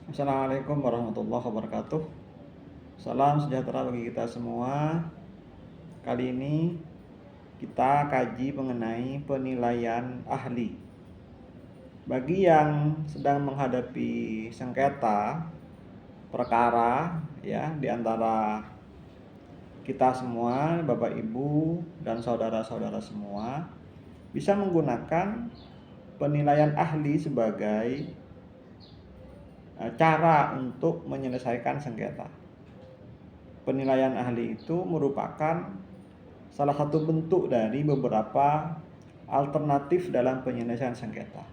Assalamualaikum warahmatullahi wabarakatuh. Salam sejahtera bagi kita semua. Kali ini kita kaji mengenai penilaian ahli. Bagi yang sedang menghadapi sengketa perkara ya di antara kita semua, Bapak Ibu dan saudara-saudara semua, bisa menggunakan penilaian ahli sebagai cara untuk menyelesaikan sengketa. Penilaian ahli itu merupakan salah satu bentuk dari beberapa alternatif dalam penyelesaian sengketa.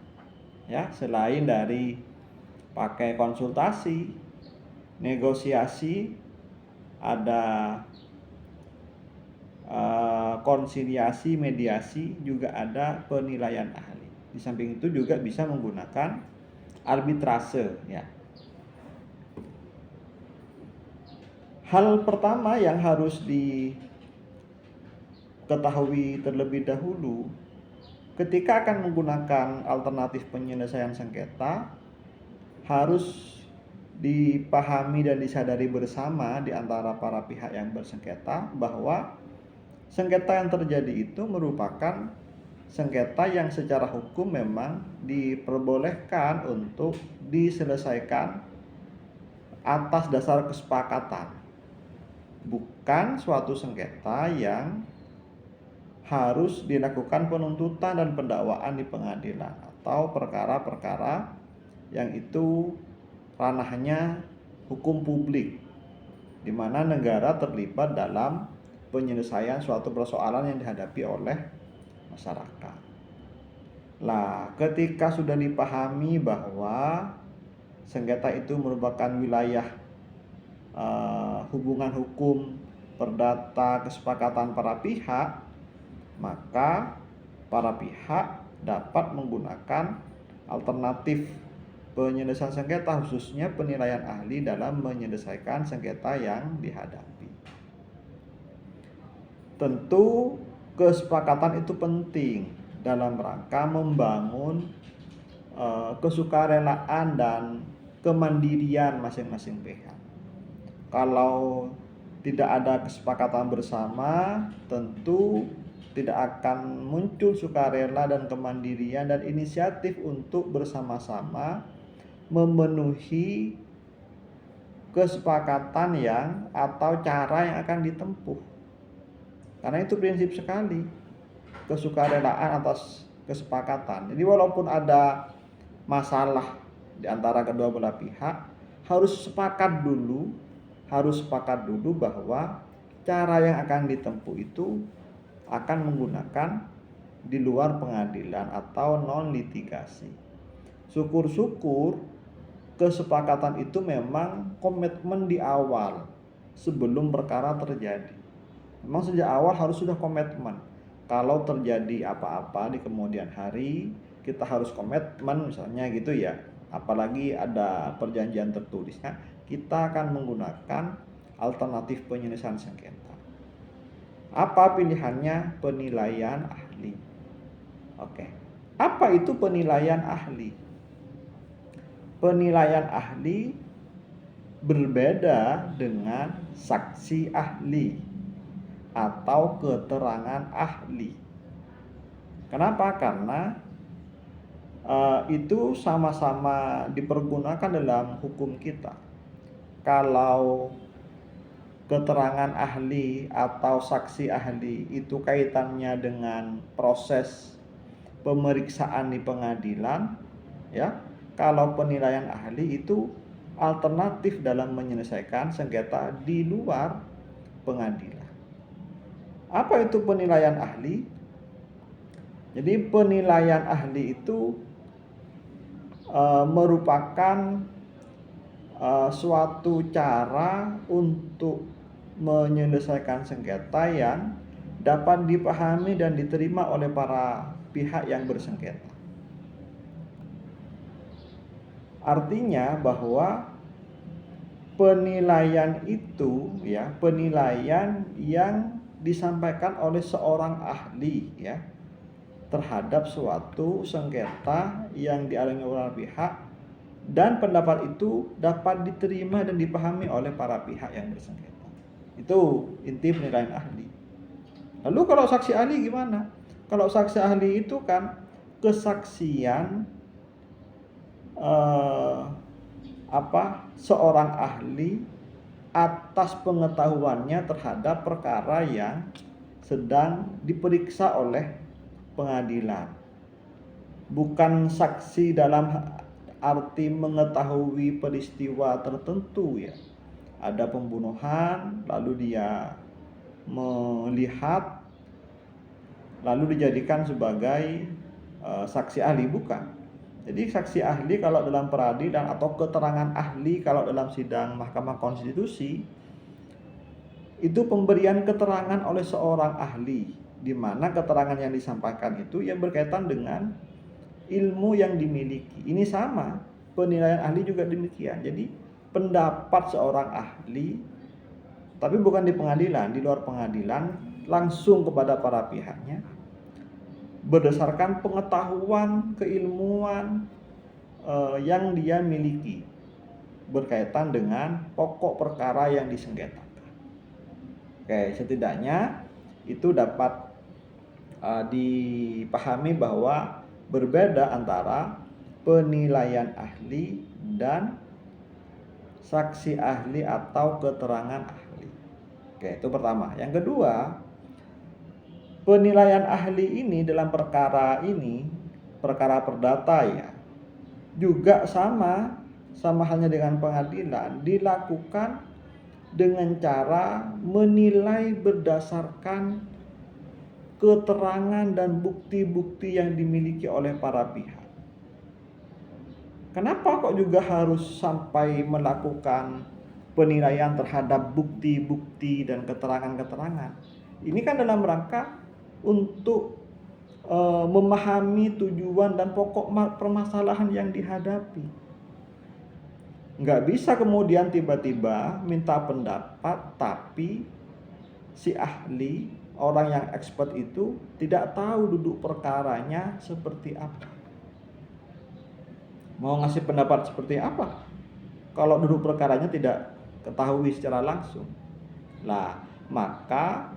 Ya, selain dari pakai konsultasi, negosiasi, ada konsiliasi, mediasi, juga ada penilaian ahli. Di samping itu juga bisa menggunakan arbitrase ya. Hal pertama yang harus diketahui terlebih dahulu ketika akan menggunakan alternatif penyelesaian sengketa, harus dipahami dan disadari bersama di antara para pihak yang bersengketa bahwa sengketa yang terjadi itu merupakan sengketa yang secara hukum memang diperbolehkan untuk diselesaikan atas dasar kesepakatan, bukan suatu sengketa yang harus dilakukan penuntutan dan pendakwaan di pengadilan atau perkara-perkara yang itu ranahnya hukum publik, di mana negara terlibat dalam penyelesaian suatu persoalan yang dihadapi oleh masyarakat. Lah, ketika sudah dipahami bahwa sengketa itu merupakan wilayah hubungan hukum perdata kesepakatan para pihak, maka para pihak dapat menggunakan alternatif penyelesaian sengketa, khususnya penilaian ahli dalam menyelesaikan sengketa yang dihadapi. Tentu kesepakatan itu penting dalam rangka membangun kesukarelaan dan kemandirian masing-masing pihak. Kalau tidak ada kesepakatan bersama, tentu tidak akan muncul sukarela dan kemandirian dan inisiatif untuk bersama-sama memenuhi kesepakatan yang atau cara yang akan ditempuh. Karena itu prinsip sekali kesukarelaan atas kesepakatan. Jadi walaupun ada masalah di antara kedua belah pihak, harus sepakat dulu bahwa cara yang akan ditempuh itu akan menggunakan di luar pengadilan atau non litigasi. Syukur-syukur kesepakatan itu memang komitmen di awal sebelum perkara terjadi. Memang sejak awal harus sudah komitmen. Kalau terjadi apa-apa di kemudian hari, kita harus komitmen misalnya gitu ya. Apalagi ada perjanjian tertulisnya, kita akan menggunakan alternatif penyelesaian sengketa. Apa pilihannya? Penilaian ahli. Oke. Apa itu penilaian ahli? Penilaian ahli berbeda dengan saksi ahli atau keterangan ahli. Kenapa? Karena itu sama-sama dipergunakan dalam hukum kita. Kalau keterangan ahli atau saksi ahli itu kaitannya dengan proses pemeriksaan di pengadilan, ya. Kalau penilaian ahli itu alternatif dalam menyelesaikan sengketa di luar pengadilan. Apa itu penilaian ahli? Jadi penilaian ahli itu merupakan suatu cara untuk menyelesaikan sengketa yang dapat dipahami dan diterima oleh para pihak yang bersengketa. Artinya bahwa penilaian itu ya, penilaian yang disampaikan oleh seorang ahli ya terhadap suatu sengketa yang dialami oleh pihak dan pendapat itu dapat diterima dan dipahami oleh para pihak yang bersengketa. Itu inti penilaian ahli. Lalu kalau saksi ahli gimana? Kalau saksi ahli itu kan kesaksian seorang ahli atas pengetahuannya terhadap perkara yang sedang diperiksa oleh pengadilan. Bukan saksi dalam arti mengetahui peristiwa tertentu ya. Ada pembunuhan, lalu dia melihat, lalu dijadikan sebagai saksi ahli, bukan. Jadi saksi ahli kalau dalam peradilan atau keterangan ahli kalau dalam sidang Mahkamah Konstitusi itu pemberian keterangan oleh seorang ahli, di mana keterangan yang disampaikan itu yang berkaitan dengan ilmu yang dimiliki. Ini sama, penilaian ahli juga demikian. Jadi pendapat seorang ahli, tapi bukan di pengadilan, di luar pengadilan, langsung kepada para pihaknya, berdasarkan pengetahuan, keilmuan yang dia miliki berkaitan dengan pokok perkara yang disengketakan. Oke, setidaknya itu dapat dipahami bahwa berbeda antara penilaian ahli dan saksi ahli atau keterangan ahli. Oke, itu pertama. Yang kedua, penilaian ahli ini dalam perkara ini, perkara perdata ya, juga sama halnya dengan pengadilan, dilakukan dengan cara menilai berdasarkan keterangan dan bukti-bukti yang dimiliki oleh para pihak. Kenapa kok juga harus sampai melakukan penilaian terhadap bukti-bukti dan keterangan-keterangan? Ini kan dalam rangka untuk memahami tujuan dan pokok permasalahan yang dihadapi. Nggak bisa kemudian tiba-tiba minta pendapat, tapi si ahli, orang yang expert itu tidak tahu duduk perkaranya seperti apa. Mau ngasih pendapat seperti apa kalau duduk perkaranya tidak ketahui secara langsung? Nah, maka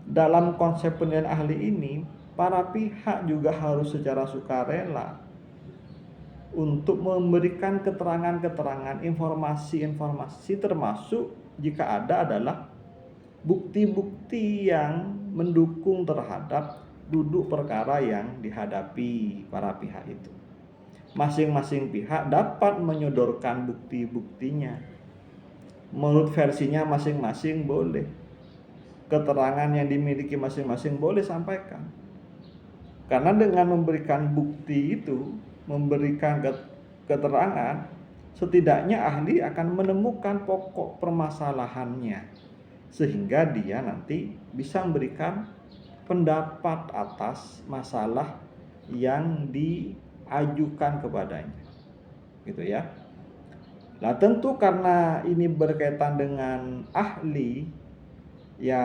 dalam konsep penilaian ahli ini, para pihak juga harus secara sukarela untuk memberikan keterangan-keterangan, informasi-informasi, termasuk jika ada adalah bukti-bukti yang mendukung terhadap duduk perkara yang dihadapi para pihak itu. Masing-masing pihak dapat menyodorkan bukti-buktinya. Menurut versinya masing-masing boleh. Keterangan yang dimiliki masing-masing boleh sampaikan. Karena dengan memberikan bukti itu, memberikan keterangan, setidaknya ahli akan menemukan pokok permasalahannya, sehingga dia nanti bisa memberikan pendapat atas masalah yang diajukan kepadanya, gitu ya. Nah, tentu karena ini berkaitan dengan ahli, ya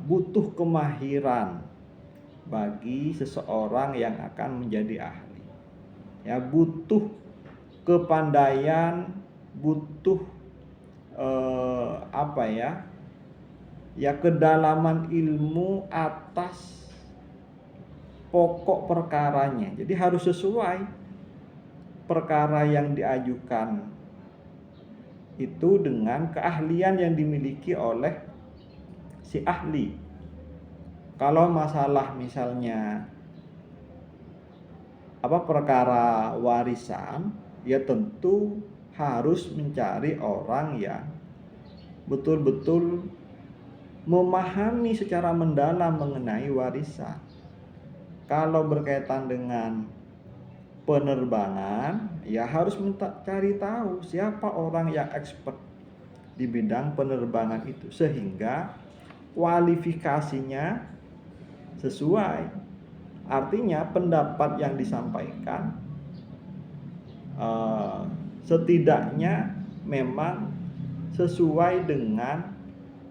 butuh kemahiran bagi seseorang yang akan menjadi ahli. Ya, butuh kepandaian, butuh kedalaman ilmu atas pokok perkaranya. Jadi harus sesuai perkara yang diajukan itu dengan keahlian yang dimiliki oleh si ahli. Kalau masalah misalnya perkara warisan, ya tentu harus mencari orang yang betul-betul memahami secara mendalam mengenai warisan. Kalau berkaitan dengan penerbangan, ya harus cari tahu siapa orang yang expert di bidang penerbangan itu, sehingga kualifikasinya sesuai. Artinya pendapat yang disampaikan setidaknya memang sesuai dengan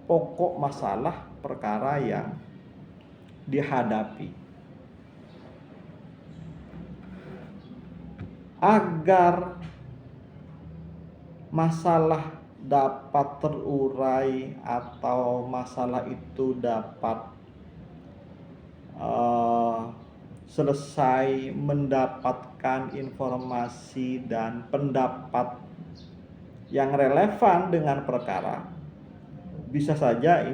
pokok masalah perkara yang dihadapi. Agar masalah dapat terurai atau masalah itu dapat selesai mendapatkan informasi dan pendapat yang relevan dengan perkara, bisa saja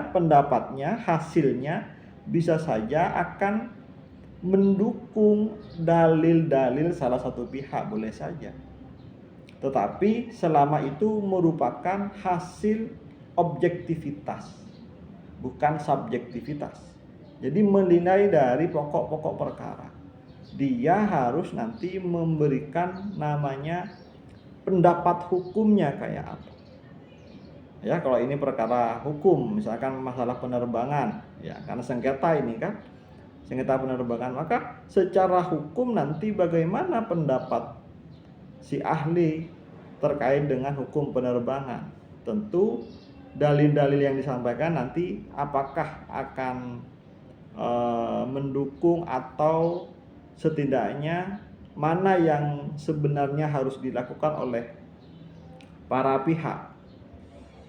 pendapatnya, hasilnya bisa saja akan mendukung dalil-dalil salah satu pihak, boleh saja. Tetapi selama itu merupakan hasil objektivitas, bukan subjektivitas. Jadi menilai dari pokok-pokok perkara. Dia harus nanti memberikan namanya pendapat hukumnya kayak apa. Ya, kalau ini perkara hukum, misalkan masalah penerbangan, ya karena sengketa ini kan, sengketa penerbangan, maka secara hukum nanti bagaimana pendapat si ahli terkait dengan hukum penerbangan. Tentu dalil-dalil yang disampaikan nanti apakah akan mendukung atau setidaknya mana yang sebenarnya harus dilakukan oleh para pihak.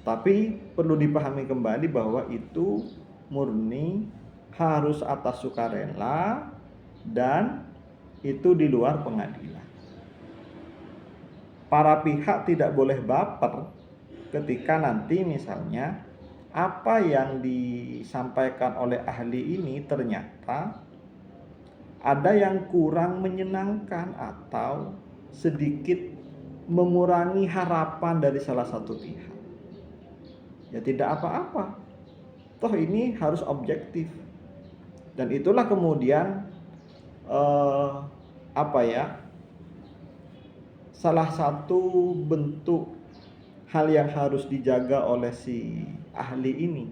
Tapi perlu dipahami kembali bahwa itu murni harus atas sukarela dan itu di luar pengadilan. Para pihak tidak boleh baper ketika nanti misalnya apa yang disampaikan oleh ahli ini ternyata ada yang kurang menyenangkan atau sedikit mengurangi harapan dari salah satu pihak. Ya tidak apa-apa. Toh ini harus objektif. Dan itulah kemudian salah satu bentuk hal yang harus dijaga oleh si ahli ini,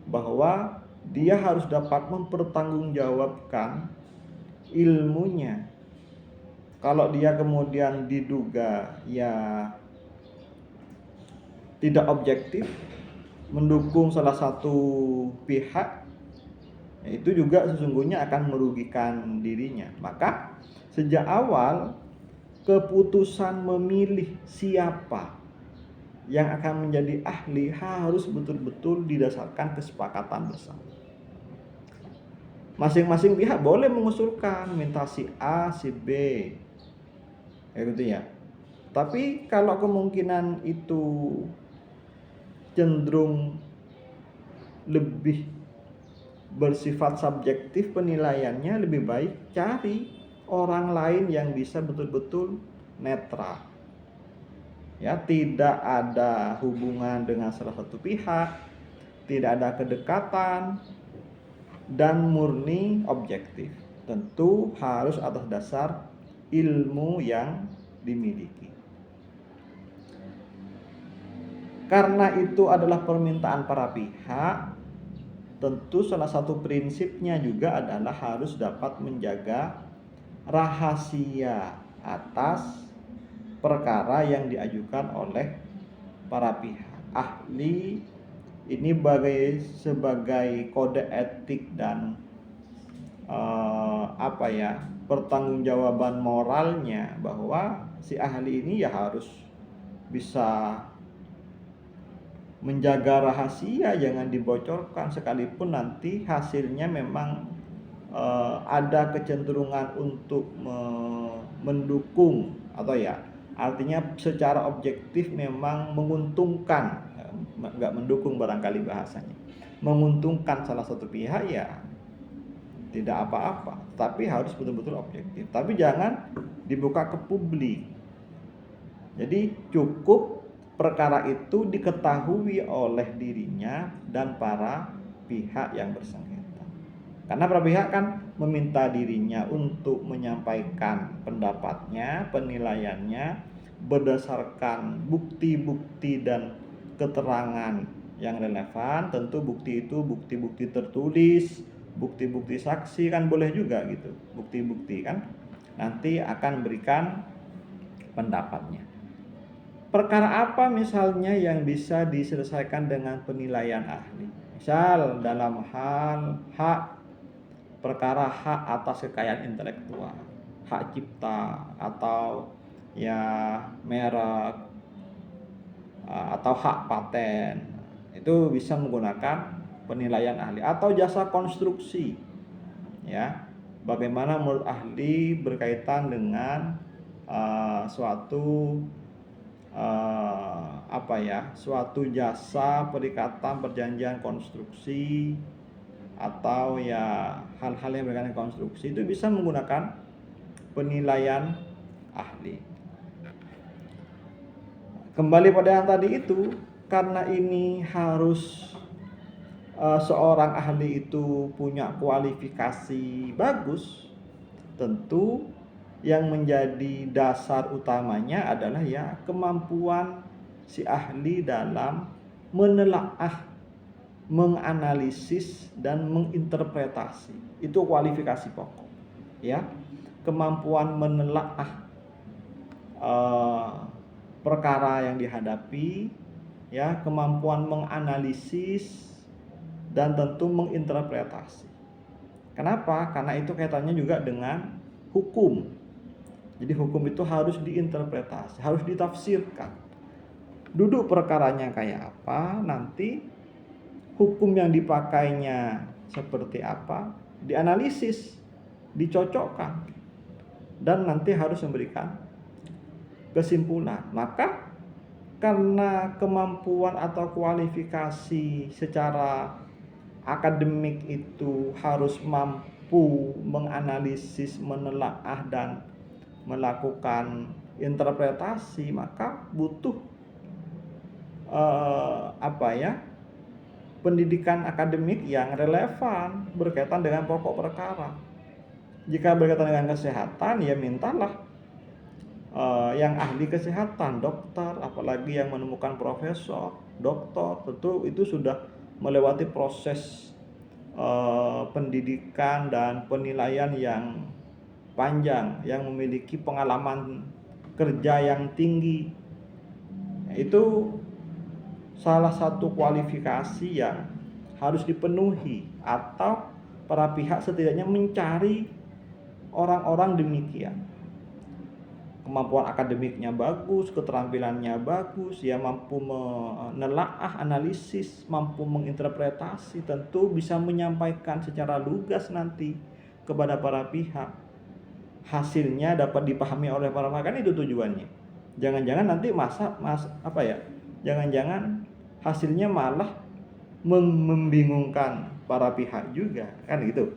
bahwa dia harus dapat mempertanggungjawabkan ilmunya. Kalau dia kemudian diduga ya tidak objektif, mendukung salah satu pihak, itu juga sesungguhnya akan merugikan dirinya. Maka sejak awal keputusan memilih siapa yang akan menjadi ahli harus betul-betul didasarkan kesepakatan bersama. Masing-masing pihak boleh mengusulkan minta si A, si B, kayak gitu ya. Tapi kalau kemungkinan itu cenderung lebih bersifat subjektif penilaiannya, lebih baik cari orang lain yang bisa betul-betul netral. Ya, tidak ada hubungan dengan salah satu pihak, tidak ada kedekatan, dan murni objektif. Tentu harus atas dasar ilmu yang dimiliki. Karena itu adalah permintaan para pihak, tentu salah satu prinsipnya juga adalah harus dapat menjaga rahasia atas perkara yang diajukan oleh para pihak. Ahli ini sebagai kode etik dan pertanggungjawaban moralnya, bahwa si ahli ini ya harus bisa menjaga rahasia, jangan dibocorkan, sekalipun nanti hasilnya memang ada kecenderungan untuk mendukung atau ya artinya secara objektif memang menguntungkan, nggak mendukung barangkali bahasanya, menguntungkan salah satu pihak, ya tidak apa-apa, tapi harus betul-betul objektif. Tapi jangan dibuka ke publik. Jadi cukup perkara itu diketahui oleh dirinya dan para pihak yang bersengketa. Karena para pihak kan meminta dirinya untuk menyampaikan pendapatnya, penilaiannya berdasarkan bukti-bukti dan keterangan yang relevan. Tentu bukti itu bukti-bukti tertulis, bukti-bukti saksi kan boleh juga gitu. Bukti-bukti kan nanti akan berikan pendapatnya. Perkara apa misalnya yang bisa diselesaikan dengan penilaian ahli? Misal dalam hal perkara hak atas kekayaan intelektual, hak cipta, atau ya merek atau hak paten, itu bisa menggunakan penilaian ahli. Atau jasa konstruksi, ya, bagaimana menurut ahli berkaitan dengan suatu suatu jasa perikatan perjanjian konstruksi, atau ya hal-hal yang berkaitan dengan konstruksi, itu bisa menggunakan penilaian ahli. Kembali pada yang tadi itu, karena ini harus seorang ahli itu punya kualifikasi bagus, tentu yang menjadi dasar utamanya adalah ya kemampuan si ahli dalam menelaah, menganalisis dan menginterpretasi. Itu kualifikasi pokok, ya. Kemampuan menelaah perkara yang dihadapi, ya, kemampuan menganalisis dan tentu menginterpretasi. Kenapa? Karena itu kaitannya juga dengan hukum. Jadi hukum itu harus diinterpretasi, harus ditafsirkan. Duduk perkaranya kayak apa, nanti hukum yang dipakainya seperti apa, dianalisis, dicocokkan, dan nanti harus memberikan kesimpulan. Maka karena kemampuan atau kualifikasi secara akademik itu harus mampu menganalisis, menelaah dan melakukan interpretasi, maka butuh pendidikan akademik yang relevan berkaitan dengan pokok perkara. Jika berkaitan dengan kesehatan, ya mintalah yang ahli kesehatan, dokter, apalagi yang menemukan profesor, doktor, tentu itu sudah melewati proses pendidikan dan penilaian yang panjang, yang memiliki pengalaman kerja yang tinggi. Itu salah satu kualifikasi yang harus dipenuhi, atau para pihak setidaknya mencari orang-orang demikian. Kemampuan akademiknya bagus, keterampilannya bagus, ya mampu menelaah, analisis, mampu menginterpretasi, tentu bisa menyampaikan secara lugas nanti kepada para pihak. Hasilnya dapat dipahami oleh para pihak, kan itu tujuannya. Jangan-jangan nanti jangan-jangan hasilnya malah membingungkan para pihak juga, kan gitu.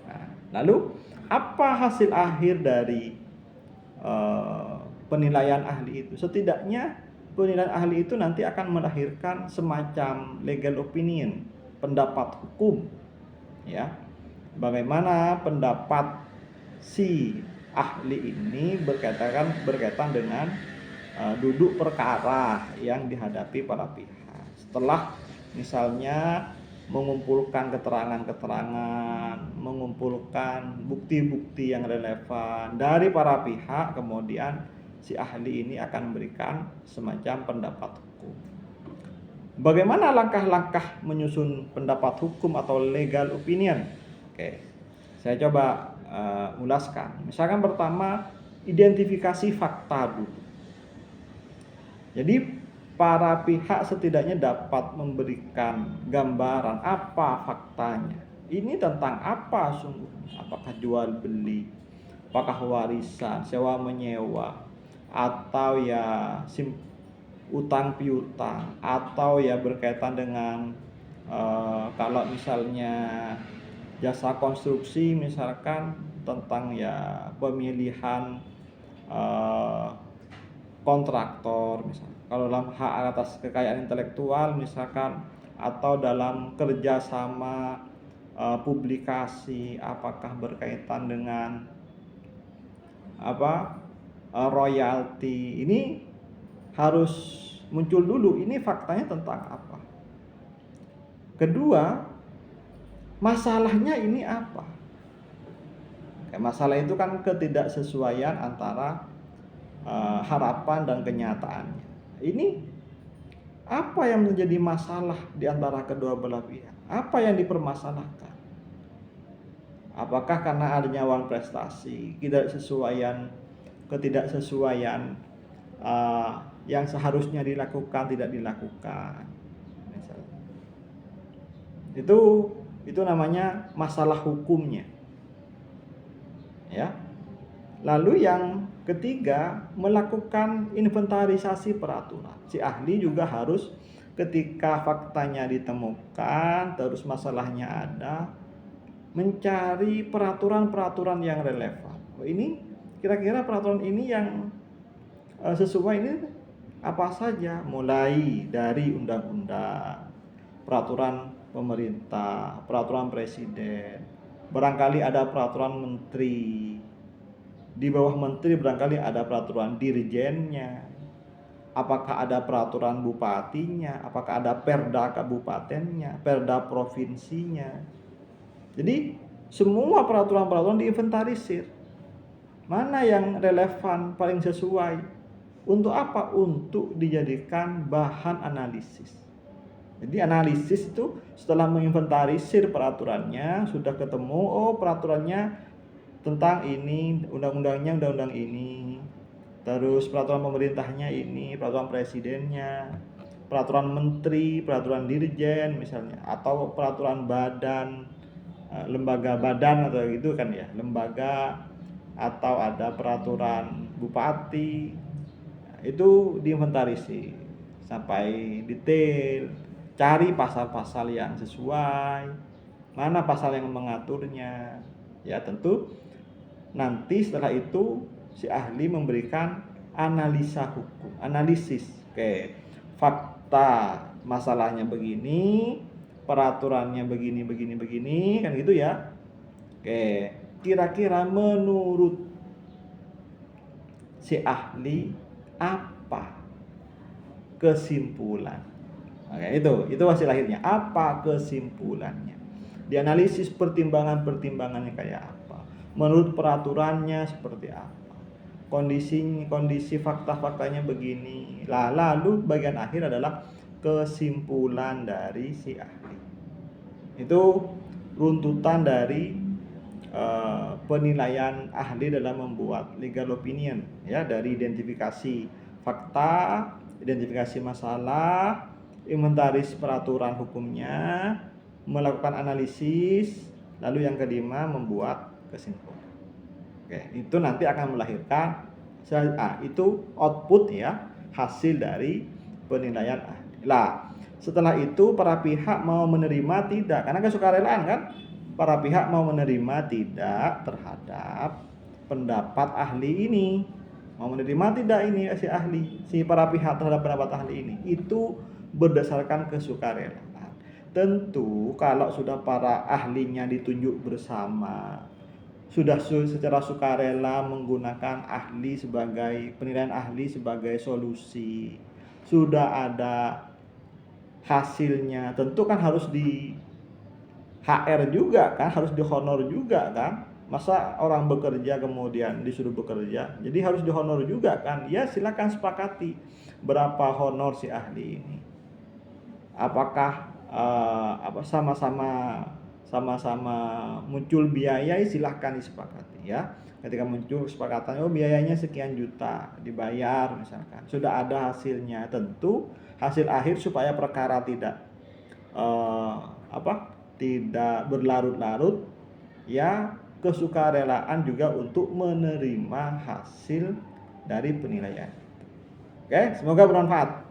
Nah, lalu apa hasil akhir dari penilaian ahli itu? Setidaknya penilaian ahli itu nanti akan melahirkan semacam legal opinion, pendapat hukum, ya. Bagaimana pendapat si ahli ini berkaitan dengan duduk perkara yang dihadapi para pihak. Setelah misalnya mengumpulkan keterangan-keterangan, mengumpulkan bukti-bukti yang relevan dari para pihak, kemudian si ahli ini akan memberikan semacam pendapat hukum. Bagaimana langkah-langkah menyusun pendapat hukum atau legal opinion? Oke, saya coba ulaskan. Misalkan pertama, identifikasi fakta dulu. Jadi para pihak setidaknya dapat memberikan gambaran apa faktanya. Ini tentang apa sungguhnya? Apakah jual beli, apakah warisan, sewa menyewa, atau ya utang piutang, atau ya berkaitan dengan kalau misalnya jasa konstruksi, misalkan tentang ya pemilihan kontraktor, misalnya kalau dalam hak atas kekayaan intelektual misalkan, atau dalam kerjasama publikasi, apakah berkaitan dengan royalti. Ini harus muncul dulu, ini faktanya tentang apa. Kedua, masalahnya ini apa. Masalah itu kan ketidaksesuaian antara harapan dan kenyataannya. Ini apa yang menjadi masalah di antara kedua belah pihak? Apa yang dipermasalahkan? Apakah karena adanya uang prestasi, ketidaksesuaian ketidaksesuaian yang seharusnya dilakukan tidak dilakukan. Misalnya. Itu namanya masalah hukumnya. Ya. Lalu yang ketiga, melakukan inventarisasi peraturan. Si ahli juga harus ketika faktanya ditemukan, terus masalahnya ada, mencari peraturan-peraturan yang relevan. Ini kira-kira peraturan ini yang sesuai ini apa saja, mulai dari undang-undang, peraturan pemerintah, peraturan presiden, barangkali ada peraturan menteri, di bawah menteri barangkali ada peraturan dirjennya, apakah ada peraturan bupatinya, apakah ada perda kabupatennya, perda provinsinya. Jadi semua peraturan-peraturan diinventarisir. Mana yang relevan, paling sesuai. Untuk apa? Untuk dijadikan bahan analisis. Jadi analisis itu setelah menginventarisir peraturannya, sudah ketemu, oh peraturannya tentang ini, undang-undangnya undang-undang ini, terus peraturan pemerintahnya ini, peraturan presidennya, peraturan menteri, peraturan dirjen misalnya, atau peraturan badan, lembaga badan atau gitu kan ya, lembaga, atau ada peraturan bupati, itu diinventarisir sampai detail, cari pasal-pasal yang sesuai, mana pasal yang mengaturnya. Ya tentu nanti setelah itu si ahli memberikan analisa hukum, analisis. Oke, fakta masalahnya begini, peraturannya begini, kan gitu ya. Oke, kira-kira menurut si ahli apa kesimpulan? Oke, itu hasil akhirnya. Apa kesimpulannya? Dianalisis pertimbangan-pertimbangannya kayak apa? Menurut peraturannya seperti apa? Kondisi fakta-faktanya begini. Lalu bagian akhir adalah kesimpulan dari si ahli. Itu runtutan dari penilaian ahli dalam membuat legal opinion, ya, dari identifikasi fakta, identifikasi masalah, inventaris peraturan hukumnya, melakukan analisis, lalu yang kelima membuat kesimpulan. Oke, itu nanti akan melahirkan itu output ya, hasil dari penilaian ahli. Lah, setelah itu para pihak mau menerima tidak, karena kesukarelaan kan, para pihak mau menerima tidak terhadap pendapat ahli ini, mau menerima tidak ini si ahli, si para pihak terhadap pendapat ahli ini, itu berdasarkan kesukarelaan. Tentu kalau sudah para ahlinya ditunjuk bersama, sudah secara sukarela menggunakan ahli sebagai penilaian ahli sebagai solusi, sudah ada hasilnya, tentu kan harus di HR juga kan, harus dihonor juga kan. Masa orang bekerja kemudian disuruh bekerja, jadi harus dihonor juga kan. Ya silakan sepakati berapa honor si ahli ini, apakah sama-sama muncul biaya, silahkan disepakati ya. Ketika muncul kesepakatan, oh biayanya sekian juta dibayar misalkan, sudah ada hasilnya, tentu hasil akhir supaya perkara tidak tidak berlarut-larut, ya kesukarelaan juga untuk menerima hasil dari penilaian. Oke, semoga bermanfaat.